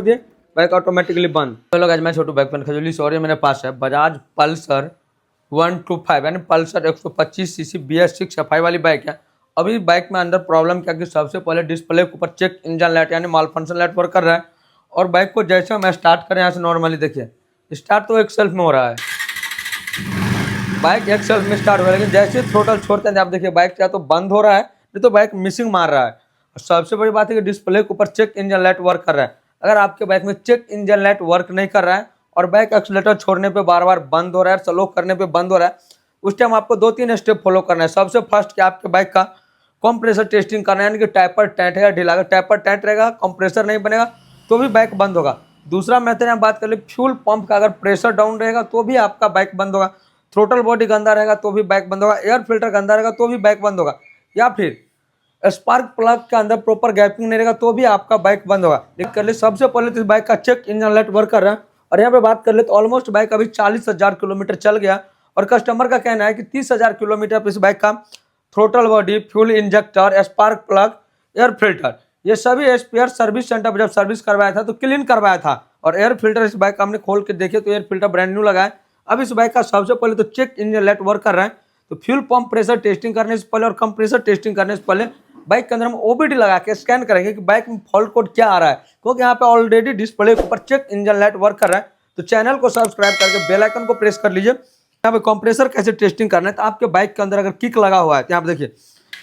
दिए, bike automatically बंद। Hello guys, मैं छोटू बाइक पेन खजूली सॉरी, मेरे पास है बजाज पल्सर 125 यानी पल्सर 125 सीसी BS6 सफाई वाली बाइक है। अभी बाइक में अंदर प्रॉब्लम क्या कि सबसे पहले डिस्प्ले के ऊपर चेक इंजन लाइट यानी माल फंक्शन लाइट वर्क कर रहा है। और बाइक को जैसे हम स्टार्ट करें यहाँ से नॉर्मली देखिए स्टार्ट तो एक सेल्फ में हो रहा है, बाइक एक सेल्फ में स्टार्ट हो रहा है, लेकिन जैसे थ्रोटल छोड़ते हैं आप देखिए बाइक क्या तो बंद हो रहा है, नहीं तो बाइक मिसिंग मार रहा है। और सबसे बड़ी बात है कि डिस्प्ले के ऊपर चेक इंजन लाइट वर्क कर रहा है। अगर आपके बाइक में चेक इंजन लाइट वर्क नहीं कर रहा है और बाइक एक्सीलेटर छोड़ने पे बार बार बंद हो रहा है, स्लो करने पे बंद हो रहा है, उस टाइम आपको 2-3 स्टेप फॉलो करना है। सबसे फर्स्ट कि आपके बाइक का कंप्रेसर टेस्टिंग करना है, यानी कि टाइपर टाइट है या ढीला। अगर टाइपर टाइट रहेगा, कंप्रेसर नहीं बनेगा तो भी बाइक बंद होगा। दूसरा मेथड हम बात कर ले फ्यूल पंप का, अगर प्रेशर डाउन रहेगा तो भी आपका बाइक बंद होगा। थ्रोटल बॉडी गंदा रहेगा तो भी बाइक बंद होगा। एयर फिल्टर गंदा रहेगा तो भी बाइक बंद होगा। या फिर स्पार्क प्लग के अंदर प्रॉपर गैपिंग नहीं रहेगा तो भी आपका बाइक बंद होगा। देख कर ले सबसे पहले तो इस बाइक का चेक इंजन लाइट वर्क कर रहा है। और यहाँ पे बात कर ले तो ऑलमोस्ट बाइक अभी 40,000 किलोमीटर चल गया और कस्टमर का कहना है कि 30,000 किलोमीटर पर इस बाइक का throttle body, fuel injector, spark plug, air filter ये सभी स्पेयर सर्विस सेंटर पर जब सर्विस करवाया था तो क्लीन करवाया था। और एयर फिल्टर इस बाइक का हमने खोल के देखे तो एयर फिल्टर ब्रांड न्यू लगा है। अब इस बाइक का सबसे पहले तो चेक इंजन लाइट वर्क कर रहा है, तो फ्यूल पंप प्रेशर टेस्टिंग करने से पहले और कंप्रेसर टेस्टिंग करने से पहले बाइक के अंदर हम OBD लगा के स्कैन करेंगे कि बाइक में फॉल्ट कोड क्या आ रहा है, क्योंकि यहाँ पे ऑलरेडी डिस्प्ले के ऊपर चेक इंजन लाइट वर्क कर रहा है। तो चैनल को सब्सक्राइब करके बेल आइकन को प्रेस कर लीजिए। यहाँ पे कंप्रेसर कैसे टेस्टिंग करना है, तो आपके बाइक के अंदर अगर किक लगा हुआ है तो यहाँ पे देखिए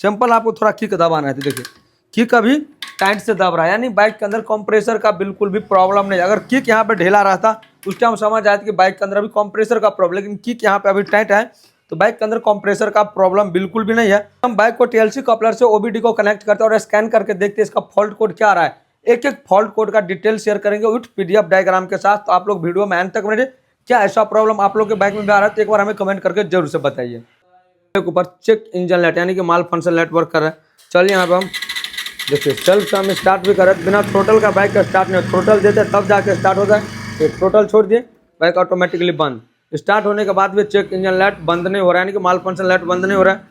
सिंपल आपको थोड़ा किक दबाना है, तो देखिए किक अभी टाइट से दब रहा है, यानी बाइक के अंदर कंप्रेसर का बिल्कुल भी प्रॉब्लम नहीं है। अगर किक यहाँ पे ढीला रहता उस टाइम समझ आया कि बाइक के अंदर अभी कंप्रेसर का प्रॉब्लम, लेकिन किक यहाँ पे अभी टाइट है तो बाइक के अंदर कंप्रेसर का प्रॉब्लम बिल्कुल भी नहीं है। हम बाइक को TLC कपलर से OBD को कनेक्ट करते हैं और स्कैन करके देखते हैं इसका फॉल्ट कोड क्या आ रहा है। एक एक फॉल्ट कोड का डिटेल शेयर करेंगे विथ PDF डायग्राम के साथ। तो आप लोग वीडियो में एंड तक बने रहिए। क्या ऐसा प्रॉब्लम आप लोग के बाइक में भी आ रहा है तो एक बार हमें कमेंट करके जरूर से बताइए। ऊपर चेक इंजन लाइट यानी कि माल फंक्शन लाइट वर्क कर रहा है। चलिए यहाँ पे हम देखिए सेल्फ से हम स्टार्ट भी कर रहे हैं, बिना थ्रोटल का बाइक का स्टार्ट नहीं, थ्रोटल देते तब जाके स्टार्ट होता है। तो थ्रोटल छोड़ दिए बाइक ऑटोमेटिकली बंद। स्टार्ट होने के बाद भी चेक इंजन लाइट बंद नहीं हो रहा है, यानी कि माल फंक्शन लाइट बंद नहीं हो रहा है।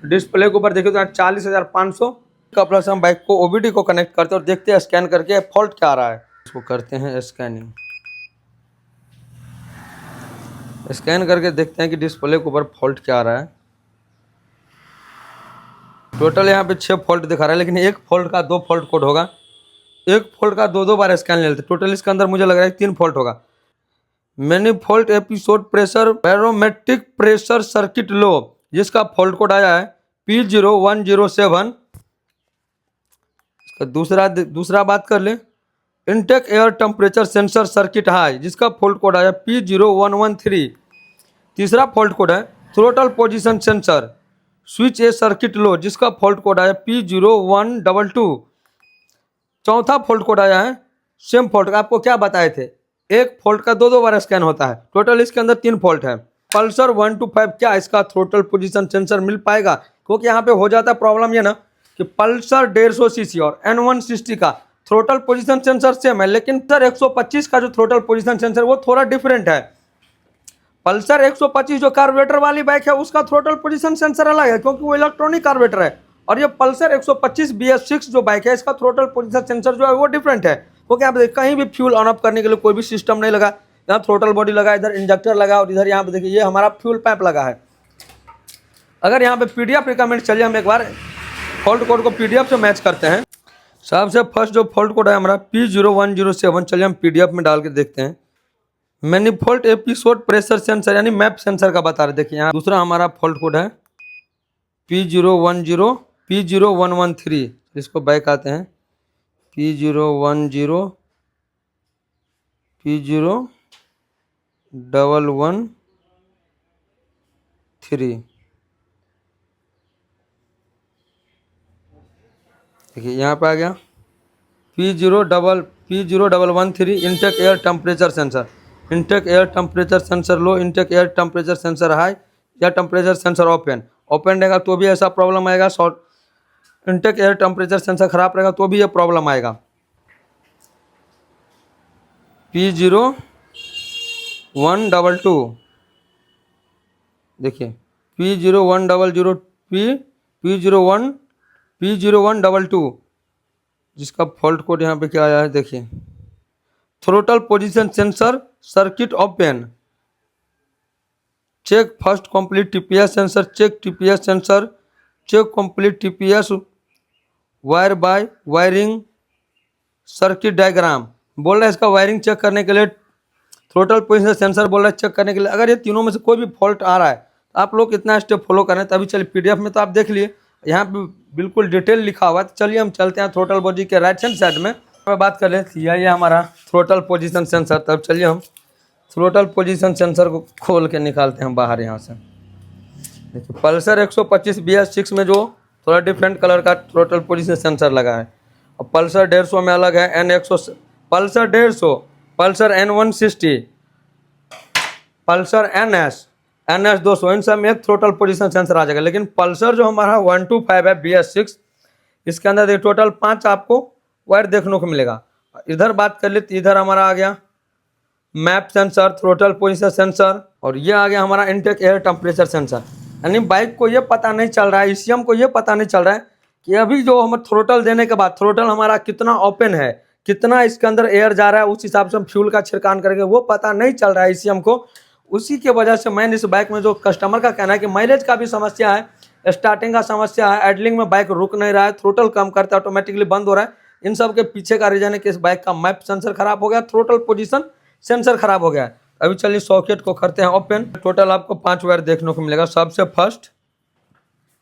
डिस्प्ले के ऊपर देखिए तो 40,500 का प्लस हम बाइक को OBD को कनेक्ट करते हैं और देखते हैं स्कैन करके फॉल्ट क्या आ रहा है। इसको करते हैं स्कैनिंग, स्कैन करके देखते हैं कि डिस्प्ले के ऊपर फॉल्ट क्या आ रहा है। टोटल यहाँ पे 6 फॉल्ट दिखा रहा है, लेकिन एक फॉल्ट का 2 फॉल्ट कोड होगा, एक फॉल्ट का 2 बार स्कैन ले लेते। टोटल इसके अंदर मुझे लग रहा है 3 फॉल्ट होगा। Manifold episode pressure barometric pressure circuit low, जिसका फॉल्ट कोड आया है P0107। दूसरा बात कर ले intake air temperature sensor circuit high, जिसका फॉल्ट कोड आया P0113। तीसरा फॉल्ट कोड है throttle position sensor switch A circuit low, जिसका फॉल्ट कोड आया P0122। चौथा फॉल्ट कोड आया है सेम फॉल्ट का, आपको क्या बताए थे एक फॉल्ट का 2 बार स्कैन होता है। टोटल इसके अंदर 3 फॉल्ट है। पल्सर 125 क्या इसका थ्रोटल पोजीशन सेंसर मिल पाएगा, क्योंकि यहाँ पे हो जाता है प्रॉब्लम ये ना कि पल्सर 150 सीसी और N160 का थ्रोटल पोजीशन सेंसर सेम है, लेकिन सर 125 का जो थ्रोटल पोजीशन सेंसर वो थोड़ा डिफरेंट है। पल्सर 125 जो कार्बोरेटर वाली बाइक है उसका थ्रोटल पोजीशन सेंसर अलग है, क्योंकि वो इलेक्ट्रॉनिक कार्बोरेटर है। और ये पल्सर 125 BS6 जो बाइक है इसका थ्रोटल पोजीशन सेंसर जो है वो डिफरेंट है, क्योंकि आप देखिए कहीं भी फ्यूल ऑन ऑफ करने के लिए कोई भी सिस्टम नहीं लगा। यहाँ थ्रोटल बॉडी लगा, इधर इंजेक्टर लगा और इधर यहाँ पे देखिए ये हमारा फ्यूल पाइप लगा है। अगर यहाँ पे PDF रिकमेंड चलिए हम एक बार फॉल्ट कोड को PDF से मैच करते हैं। सबसे फर्स्ट जो फॉल्ट कोड है हमारा P0107, चलिए हम PDF में डाल के देखते हैं। मैनिफोल्ड एपिसोड प्रेशर सेंसर यानी मैप सेंसर का बता रहे, देखिए यहाँ दूसरा हमारा फॉल्ट कोड है P0113। इसको बैक आते हैं P0113। देखिए यहाँ पे आ गया P0113 intake air temperature sensor. Intake air temperature sensor low, intake air temperature sensor high या टेम्परेचर सेंसर ओपन रहेगा तो भी ऐसा प्रॉब्लम आएगा। Short intake air temperature sensor खराब रहेगा तो भी ये प्रॉब्लम आएगा। P0122 देखिए P0122 जिसका फॉल्ट कोड यहाँ पे क्या आया है देखिए throttle position sensor circuit open, check first complete TPS sensor, check TPS sensor, check complete TPS wire by wiring circuit diagram. बोल रहा है इसका वायरिंग चेक करने के लिए, थ्रोटल पोजीशन सेंसर बोल रहा है चेक करने के लिए। अगर ये तीनों में से कोई भी फॉल्ट आ रहा है तो आप लोग कितना स्टेप फॉलो करें। तभी चलिए पीडीएफ में तो आप देख लिए, यहाँ पे बिल्कुल डिटेल लिखा हुआ है। तो चलिए हम चलते हैं थ्रोटल बॉडी के राइट हैंड साइड में बात कर लें। ये हमारा थ्रोटल पोजीशन सेंसर। तब चलिए हम थ्रोटल पोजीशन सेंसर को खोल के निकालते हैं बाहर यहाँ से। देखिए पल्सर 125 BS6 में जो थोड़ा डिफरेंट कलर का थ्रोटल पोजीशन सेंसर लगा है, और पल्सर 150 में अलग है, N100, Pulsar 150, Pulsar N160, Pulsar NS 200, इन सब में एक थ्रोटल पोजीशन सेंसर आ जाएगा। लेकिन पल्सर जो हमारा 125 है BS6, इसके अंदर देखिए टोटल 5 आपको वायर देखने को मिलेगा। इधर बात कर ले तो इधर हमारा आ गया map sensor, throttle position sensor, और ये आ गया हमारा इनटेक एयर टेम्परेचर सेंसर। यानी बाइक को ये पता नहीं चल रहा है, ईसीएम को ये पता नहीं चल रहा है कि अभी जो हम थ्रोटल देने के बाद थ्रोटल हमारा कितना ओपन है, कितना इसके अंदर एयर जा रहा है, उस हिसाब से हम फ्यूल का छिड़कान करेंगे, वो पता नहीं चल रहा है ईसीएम को। उसी के वजह से मैंने इस बाइक में जो कस्टमर का कहना है कि माइलेज का भी समस्या है, स्टार्टिंग का समस्या है, आइडलिंग में बाइक रुक नहीं रहा है, थ्रोटल कम करता है ऑटोमेटिकली बंद हो रहा है। इन सब के पीछे का रीजन है कि इस बाइक का मैप सेंसर खराब हो गया, थ्रोटल पोजीशन सेंसर खराब हो गया है। अभी चलिए सॉकेट को करते हैं ओपन। टोटल आपको 5 वायर देखने को मिलेगा। सबसे फर्स्ट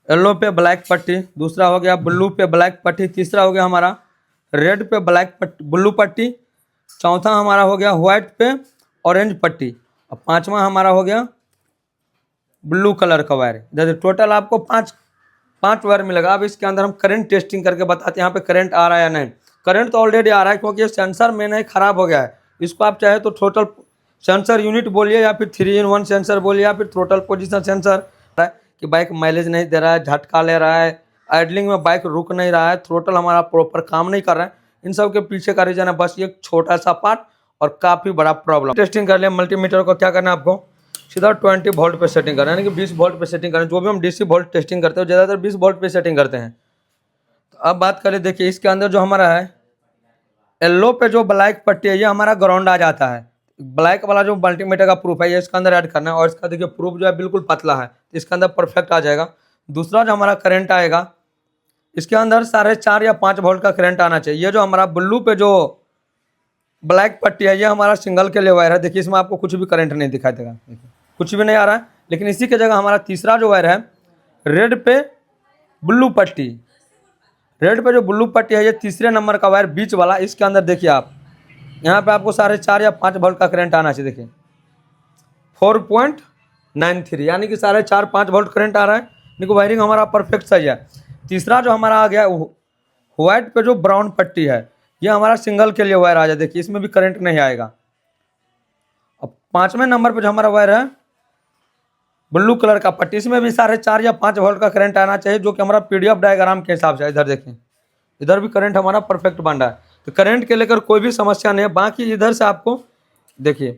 येलो पे ब्लैक पट्टी, दूसरा हो गया ब्लू पे ब्लैक पट्टी, तीसरा हो गया हमारा रेड पे ब्लैक पट्टी ब्लू पट्टी, चौथा हमारा हो गया व्हाइट पे ऑरेंज पट्टी, और पांचवा हमारा हो गया ब्लू कलर का वायर। जैसे टोटल आपको पाँच वायर मिलेगा। अब इसके अंदर हम करंट टेस्टिंग करके बताते हैं यहाँ पे करंट आ रहा है या नहीं। करंट तो ऑलरेडी आ रहा है क्योंकि ये सेंसर मेन है खराब हो गया है। इसको आप चाहे तो टोटल सेंसर यूनिट बोलिए, या फिर 3-in-1 सेंसर बोलिए, या फिर थ्रोटल पोजीशन सेंसर कि बाइक माइलेज नहीं दे रहा है, झटका ले रहा है, आइडलिंग में बाइक रुक नहीं रहा है, थ्रोटल हमारा प्रॉपर काम नहीं कर रहा है। इन सब के पीछे का रीजन है बस ये छोटा सा पार्ट और काफ़ी बड़ा प्रॉब्लम। टेस्टिंग कर लिया। मल्टीमीटर को क्या करना है आपको, सीधा 20 वोल्ट पे सेटिंग करना है, यानी कि 20 वोल्ट पे सेटिंग करना है। जो भी हम डीसी वोल्ट टेस्टिंग करते हैं ज़्यादातर 20 वोल्ट पे सेटिंग करते हैं। तो अब बात करें, देखिए इसके अंदर जो हमारा है येलो पे जो ब्लैक पट्टी है ये हमारा ग्राउंड आ जाता है। ब्लैक वाला जो मल्टीमीटर का प्रूफ है ये इसके अंदर ऐड करना है, और इसका देखिए प्रूफ जो है बिल्कुल पतला है, इसके अंदर परफेक्ट आ जाएगा। दूसरा जो हमारा करंट आएगा इसके अंदर 4.5 या 5 वोल्ट का करंट आना चाहिए। ये जो हमारा ब्लू पे जो ब्लैक पट्टी है ये हमारा सिंगल के लिए वायर है। देखिए इसमें आपको कुछ भी करंट नहीं दिखाई देगा, कुछ भी नहीं आ रहा है। लेकिन इसी की जगह हमारा तीसरा जो वायर है रेड पे ब्लू पट्टी, रेड पे जो ब्लू पट्टी है ये तीसरे नंबर का वायर बीच वाला, इसके अंदर देखिए आप यहाँ पे आपको 4.5 या 5 वोल्ट का करंट आना चाहिए। देखिए 4.93 यानी कि 4.5-5 वोल्ट करंट आ रहा है। देखो वायरिंग हमारा परफेक्ट सही है। तीसरा जो हमारा आ गया व्हाइट पे जो ब्राउन पट्टी है ये हमारा सिंगल के लिए वायर आ जाए। देखिए इसमें भी करंट नहीं आएगा। अब 5वें नंबर पे जो हमारा वायर है ब्लू कलर का पट्टी, इसमें भी 4.5 या 5 वोल्ट का करंट आना चाहिए, जो कि हमारा पीडीएफ डायग्राम के हिसाब से। इधर देखिए इधर भी करंट हमारा परफेक्ट बन रहा है, तो करंट के लेकर कोई भी समस्या नहीं है। बाकी इधर से आपको देखिए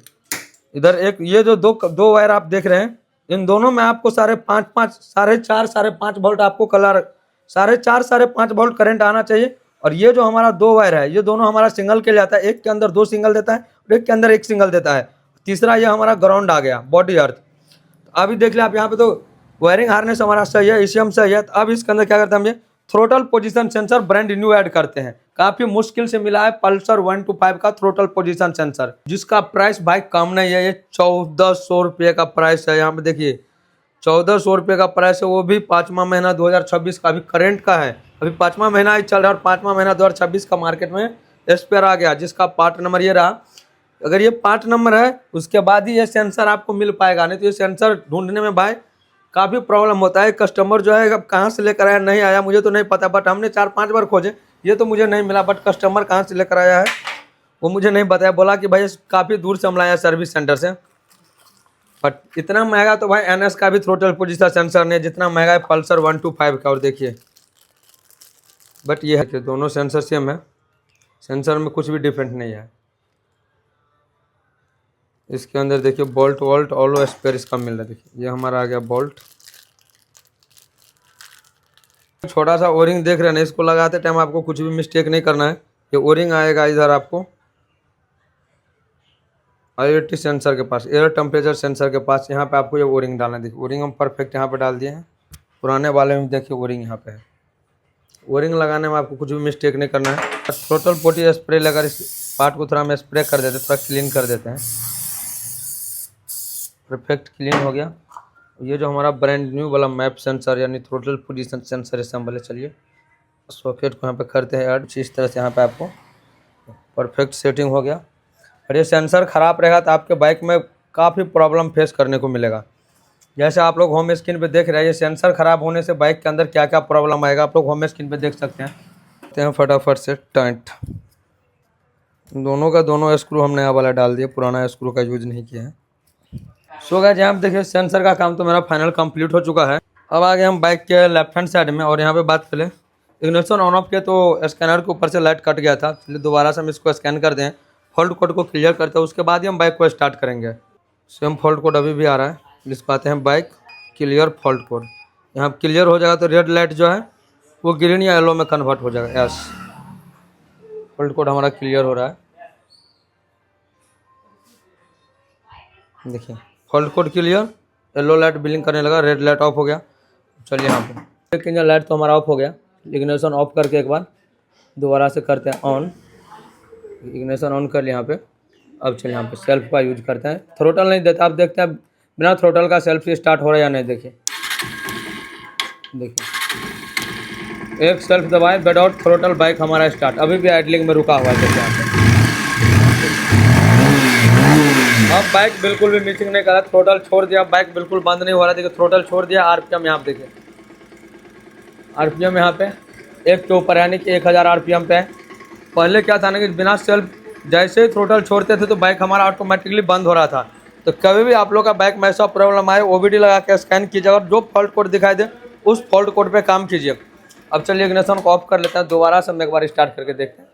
इधर एक ये जो दो वायर आप देख रहे हैं इन दोनों में आपको 4.5 वोल्ट आपको कलर 4.5 वोल्ट करंट आना चाहिए। और ये जो हमारा 2 वायर है ये दोनों हमारा सिंगल के लिए आता है, एक के अंदर 2 सिंगल देता है और एक के अंदर 1 सिंगल देता है। तीसरा ये हमारा ग्राउंड आ गया बॉडी अर्थ। तो अभी देख लिया आप यहाँ पे तो वायरिंग हार्नेस हमारा सही है, ईसीएम सही है। तो अब इसके अंदर क्या करते हैं हम, ये throttle position sensor brand new add करते हैं। काफी मुश्किल से मिला है पल्सर 125 का थ्रोटल पोजीशन सेंसर, जिसका प्राइस भाई कम नहीं है। ये 1400 रुपये का प्राइस है। यहाँ पे देखिए 1400 रुपये का प्राइस है, वो भी 5वां महीना 2026 का अभी करंट का है। अभी 5वां महीना ही चल रहा है और 5वां महीना 2026 का मार्केट में एक्सपायर आ गया, जिसका पार्ट नंबर ये रहा। अगर ये पार्ट नंबर है उसके बाद ही ये सेंसर आपको मिल पाएगा, नहीं तो ये सेंसर ढूंढने में भाई काफ़ी प्रॉब्लम होता है। कस्टमर जो है अब कहाँ से लेकर आया नहीं आया मुझे तो नहीं पता, बट हमने 4-5 बार खोजे, ये तो मुझे नहीं मिला। बट कस्टमर कहाँ से लेकर आया है वो मुझे नहीं बताया, बोला कि भाई काफ़ी दूर से हम लाया सर्विस सेंटर से। बट इतना महंगा तो भाई NS का भी थ्रोटल पोजीशन सेंसर नहीं, जितना महंगा है पल्सर 125 का। और देखिए बट ये है कि दोनों सेंसर सेम है, सेंसर में कुछ भी डिफरेंट नहीं है। इसके अंदर देखिए बोल्ट वोल्ट ऑलो स्पेयर इसका मिल रहा है। देखिए ये हमारा आ गया बोल्ट। छोटा सा ओरिंग देख रहे हैं, इसको लगाते टाइम आपको कुछ भी मिस्टेक नहीं करना है। ये ओरिंग आएगा इधर आपको IoT सेंसर के पास, एयर टेम्परेचर सेंसर के पास यहाँ पे आपको ये ओरिंग डालना है। देखिए ओरिंग हम परफेक्ट यहाँ पे डाल दिए हैं। पुराने वाले में देखिए ओरिंग यहाँ पे है। ओरिंग लगाने में आपको कुछ भी मिस्टेक नहीं करना है। टोटल पोटी स्प्रे लगा इस पार्ट को थोड़ा हम स्प्रे कर देते हैं, थोड़ा क्लीन कर देते हैं। परफेक्ट क्लीन हो गया। ये जो हमारा ब्रांड न्यू वाला मैप सेंसर यानी थ्रोटल पोजीशन सेंसर असेंबल है। चलिए सॉकेट को यहाँ पे करते हैं ऐड। इस तरह से यहाँ पे आपको परफेक्ट सेटिंग हो गया। और ये सेंसर ख़राब रहेगा तो आपके बाइक में काफ़ी प्रॉब्लम फेस करने को मिलेगा। जैसे आप लोग होम स्क्रीन पे देख रहे हैं, ये सेंसर ख़राब होने से बाइक के अंदर क्या क्या प्रॉब्लम आएगा आप लोग होम स्क्रीन पे देख सकते हैं। फटाफट से टाइट दोनों का दोनों स्क्रू हम नया वाला डाल दिए, पुराना स्क्रू का यूज नहीं किया है। सो गाइस यहाँ पे देखिए सेंसर का काम तो मेरा फाइनल कंप्लीट हो चुका है। अब आगे हम बाइक के लेफ्ट हैंड साइड में और यहाँ पे बात करें इग्निशन ऑन ऑफ किया तो स्कैनर के ऊपर से लाइट कट गया था। चलिए दोबारा से हम इसको स्कैन कर दें, फॉल्ट कोड को क्लियर करते हैं, उसके बाद ही हम बाइक को स्टार्ट करेंगे। सेम फॉल्ट कोड अभी भी आ रहा है, जिसको आते हैं बाइक क्लियर फॉल्ट कोड। यहाँ क्लियर हो जाएगा तो रेड लाइट जो है वो ग्रीन या येलो में कन्वर्ट हो जाएगा। यस फॉल्ट कोड हमारा क्लियर हो रहा है। देखिए fault code clear, yellow light blink करने लगा, रेड लाइट ऑफ हो गया। चलिए यहाँ पे एक इंजन लाइट तो हमारा ऑफ हो गया। इग्निशन ऑफ करके एक बार दोबारा से करते हैं ऑन। इग्निशन ऑन कर लिया यहाँ पे। अब चलिए यहाँ पे सेल्फ का यूज करते हैं। थ्रोटल नहीं देता, आप देखते हैं बिना थ्रोटल का सेल्फ से स्टार्ट हो रहा है या नहीं। देखिए एक सेल्फ दबाए विदाउट थ्रोटल बाइक हमारा स्टार्ट। अभी भी आइडलिंग में रुका हुआ है। देखिए यहाँ पे अब बाइक बिल्कुल भी मिसिंग नहीं कर रहा। थ्रोटल छोड़ दिया, बाइक बिल्कुल बंद नहीं हो रहा। देखिए थ्रोटल छोड़ दिया। आरपीएम यहाँ पे देखिए, आरपीएम यहाँ पे एक के ऊपर यानी कि 1000 आरपीएम पे है। पहले क्या था ना कि बिना सेल्फ जैसे ही थ्रोटल छोड़ते थे तो बाइक हमारा ऑटोमेटिकली बंद हो रहा था। तो कभी भी आप लोग का बाइक में ऐसा प्रॉब्लम आए OBD लगा के स्कैन कीजिए और जो फॉल्ट कोड दिखाई दे उस फॉल्ट कोड पे काम कीजिए। अब चलिए इग्निशन को ऑफ कर लेते हैं, दोबारा से हम एक बार स्टार्ट करके देखते हैं।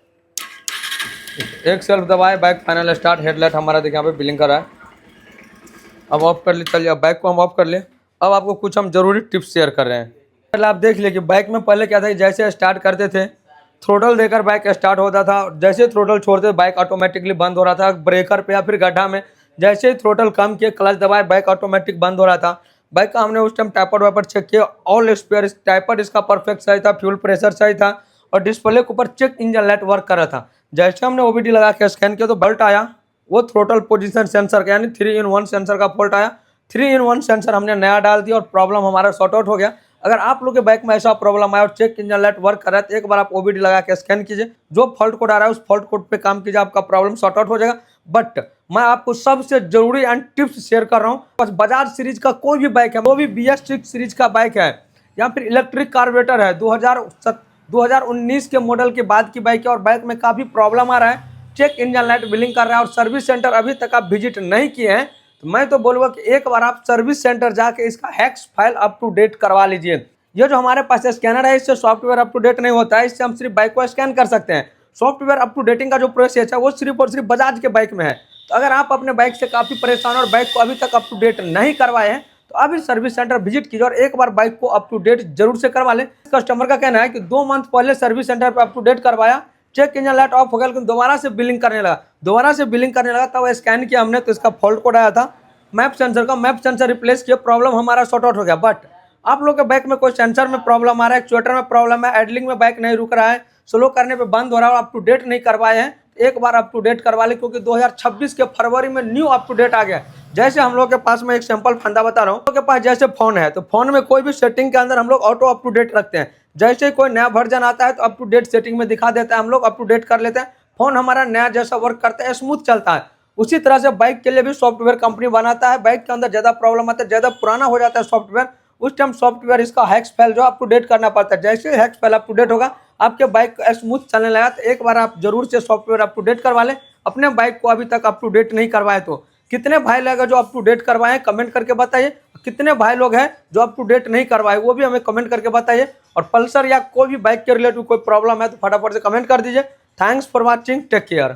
एक सेल्फ दबाए, बाइक फाइनल स्टार्ट। हेडलाइट हमारा देखिए यहाँ पे ब्लिंक कर रहा है। अब ऑफ कर लिए। चलिए अब बाइक को हम ऑफ कर लिए। अब आपको कुछ हम जरूरी टिप्स शेयर कर रहे हैं। पहले आप देख लिए कि बाइक में पहले क्या था कि जैसे स्टार्ट करते थे थ्रोटल देकर बाइक स्टार्ट होता था, जैसे थ्रोटल छोड़ते बाइक ऑटोमेटिकली बंद हो रहा था। ब्रेकर पे या फिर गड्ढा में जैसे ही थ्रोटल कम किए क्लच दबाए बाइक ऑटोमेटिक बंद हो रहा था। बाइक का हमने उस टाइम टाइपर वाइपर चेक किया, ऑल स्पेयर टाइपर इसका परफेक्ट सही था, फ्यूल प्रेशर सही था और डिस्प्ले के ऊपर चेक इंजन लाइट वर्क कर रहा था। जैसे हमने OBD लगा के स्कैन किया तो बल्ट आया, वो थ्रोटल पोजीशन सेंसर का यानी 3-in-1 सेंसर का फॉल्ट आया। 3-in-1 सेंसर हमने नया डाल दिया और प्रॉब्लम हमारा सॉर्ट आउट हो गया। अगर आप लोग के बाइक में ऐसा प्रॉब्लम आया और चेक इंजन लाइट वर्क कर रहा है तो एक बार आप OBD लगा के स्कैन कीजिए, जो फॉल्ट कोड आ रहा है उस फॉल्ट कोड पे काम कीजिए, आपका प्रॉब्लम सॉर्ट आउट हो जाएगा। बट मैं आपको सबसे जरूरी एंड टिप्स शेयर कर रहा हूँ। बस बजाज सीरीज का कोई भी बाइक है, वो भी BS6 सीरीज का बाइक है या फिर इलेक्ट्रिक कार्बोरेटर है, 2019 के मॉडल के बाद की बाइक है और बाइक में काफ़ी प्रॉब्लम आ रहा है, चेक इंजन लाइट ब्लिंक कर रहा है और सर्विस सेंटर अभी तक आप विजिट नहीं किए हैं तो मैं तो बोलूँगा कि एक बार आप सर्विस सेंटर जाके इसका hex file up to date करवा लीजिए। ये जो हमारे पास स्कैनर है इससे सॉफ्टवेयर अप टू डेट नहीं होता है, इससे हम सिर्फ बाइक को स्कैन कर सकते हैं। सॉफ्टवेयर अप टू डेटिंग का जो प्रोसेस है वो सिर्फ और सिर्फ बजाज के बाइक में है। तो अगर आप अपने बाइक से काफ़ी परेशान और बाइक को अभी तक अप टू डेट नहीं करवाए हैं तो अभी सर्विस सेंटर विजिट कीजिए और एक बार बाइक को अप टू डेट जरूर से करवा लें। कस्टमर का कहना है कि 2 मंथ पहले सर्विस सेंटर पर अप टू डेट करवाया, चेक इंजन लाइट ऑफ हो गया लेकिन दोबारा से बिलिंग करने लगा, तब स्कैन किया हमने तो इसका फॉल्ट कोड आया था मैप सेंसर का। मैप सेंसर रिप्लेस किया, प्रॉब्लम हमारा सॉर्ट आउट हो गया। बट आप लोग के बाइक में कोई सेंसर में प्रॉब्लम आ रहा है, एक्चुएटर में प्रॉब्लम है, आइडलिंग में बाइक नहीं रुक रहा है, स्लो करने पे बंद हो रहा है, अप टू डेट नहीं करवाए हैं, एक बार अप टू डेट करवा ले क्योंकि 2026 के फरवरी में न्यू अप टू डेट आ गया। जैसे हम लोग के पास में एक सिंपल फंडा बता रहा हूँ, लोग के पास जैसे फोन है तो फोन में कोई भी सेटिंग के अंदर हम लोग ऑटो अप टू डेट रखते हैं। जैसे ही कोई नया वर्जन आता है तो अप टू डेट सेटिंग में दिखा देता है, हम लोग अप टू डेट कर लेते हैं, फोन हमारा नया जैसा वर्क करता है, स्मूथ चलता है। उसी तरह से बाइक के लिए भी सॉफ्टवेयर कंपनी बनाता है। बाइक के अंदर ज़्यादा प्रॉब्लम आता है, ज़्यादा पुराना हो जाता है सॉफ्टवेयर, उस टाइम सॉफ्टवेयर इसका हैक्स फाइल जो अप टू डेट करना पड़ता है। जैसे ही hex file up to date होगा आपके बाइक स्मूथ चलने लगा तो एक बार आप जरूर से सॉफ्टवेयर अप टू डेट करवा लें। अपने बाइक को अभी तक अप टू डेट नहीं करवाए तो कितने भाई लोग हैं जो अप टू डेट करवाएं, कमेंट करके बताइए। कितने भाई लोग हैं जो अप टू डेट नहीं करवाए वो भी हमें कमेंट करके बताइए। और पल्सर या कोई भी बाइक के रिलेटेड कोई प्रॉब्लम है तो फटाफट से कमेंट कर दीजिए। Thanks for watching, take care.